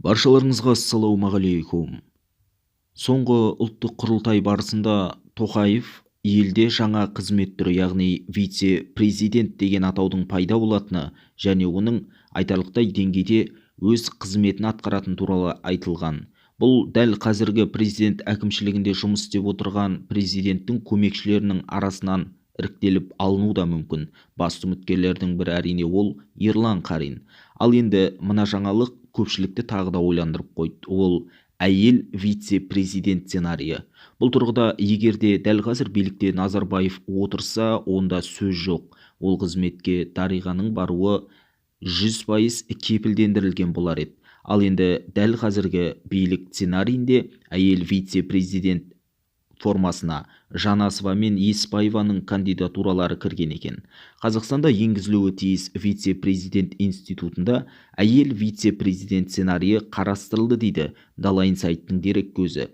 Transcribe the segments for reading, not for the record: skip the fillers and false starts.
Баршаларыңызға ассалаумағалейкум. Соңғы ұлттық құрылтай барысында Тоқаев елде жаңа қызмет түрі, яғни вице-президент деген атаудың пайда болатыны және оның айтарлықтай деңгейде өз қызметін атқаратын туралы айтылған. Бұл дәл қазіргі президент әкімшілігінде жұмыс істеп отырған президенттің көмекшілерінің арасынан іріктеліп алыну да мүмкін. Басты үміткерлердің бірі әрине ол Ерлан Қарин. Ал енді мына жаңалық көпшілікті тағы да ойландырып қойды. Ол әйел вице-президент сценарийі. Бұл тұрғыда егерде дәл қазір билікте Назарбаев отырса, онда сөз жоқ. Ол қызметке Дариғаның баруы 100% кепілдендірілген болар еді. Ал енді дәл қазіргі билік сценарийінде әйел вице-президент формасына Жанасова мен Еспаеваның кандидатуралары кірген екен. Қазақстанда енгізілуі тиіс вице-президент институтында әйел вице-президент сценарийі қарастырылды дейді Дала инсайттың дерек көзі.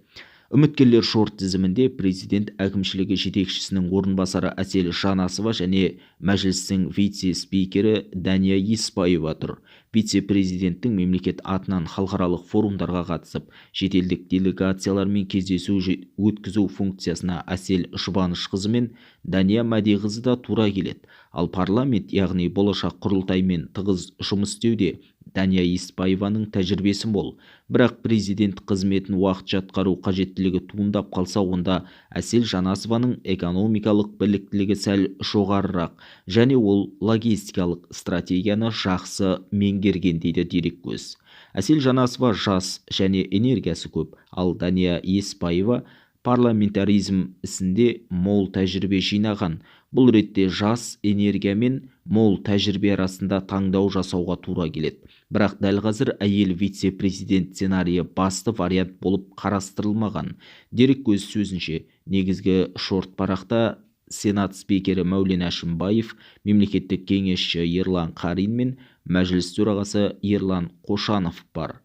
Үміткерлер шорт тізімінде президент әкімшілігі жетекшісінің орынбасары Әсел Жанасова және мәжілістің вице-спикері Дания Еспаева тұр. Вице-президенттің мемлекет атынан халықаралық форумдарға қатысып, шетелдік делегациялармен кездесу өткізу функциясына Әсел Жұбанышқызы мен Дания Мәдиқызы да тура келеді. Ал парламент, яғни болашақ құрылтаймен тығыз жұмыс істеуде Дания Еспаеваның тәжірибесі мол. Бірақ президент қызметін уақытша атқару қажеттілігі туындап қалса, онда Әсел Жанасованың экономикалық біліктілігі сәл жоғарырақ және ол логистикалық стратегияны жақсы меңгерген дейді дереккөз. Әсел Жанасова жас және энергиясы көп, ал Дания Еспаева парламентаризм ісінде мол тәжірибе жинаған. Бұл ретте жас энергия мен мол тәжірибе арасында таңдау жасауға тура келеді. Бірақ дәл қазір әйел вице-президент сценарийі басты вариант болып қарастырылмаған. Дереккөз сөзінше, негізгі шорт парақта Сенат спикері Мәулен Әшімбаев, мемлекеттік кеңесші Ерлан Қарин мен мәжіліс төрағасы Ерлан Қошанов бар.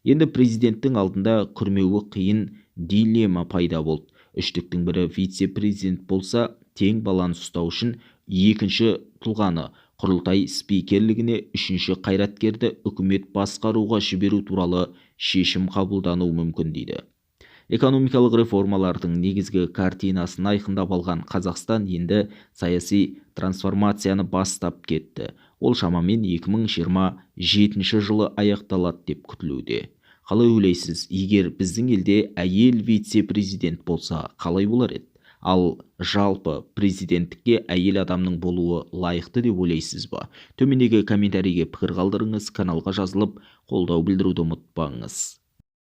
Енді президенттің алдында күрмеуі қиын дилемма пайда болды. Үштіктің бірі вице-президент болса, тең баланс ұстау үшін екінші тұлғаны құрылтай спикерлігіне, үшінші қайраткерді үкімет басқаруға жіберу туралы шешім қабылдануы мүмкін дейді. Экономикалық реформалардың негізгі картинасын айқындап алған Қазақстан енді саяси трансформацияны бастап кетті. Ол шамамен 2027 жылы аяқталады деп күтілуде. Қалай ойлайсыз, егер біздің елде әйел вице-президент болса, қалай болар еді? Ал жалпы президенттікке әйел адамның болуы лайықты деп ойлайсыз ба? Төмендегі комментарийге пікір қалдырыңыз, каналға жазылып, қолдау білдіруді ұмытпаңыз.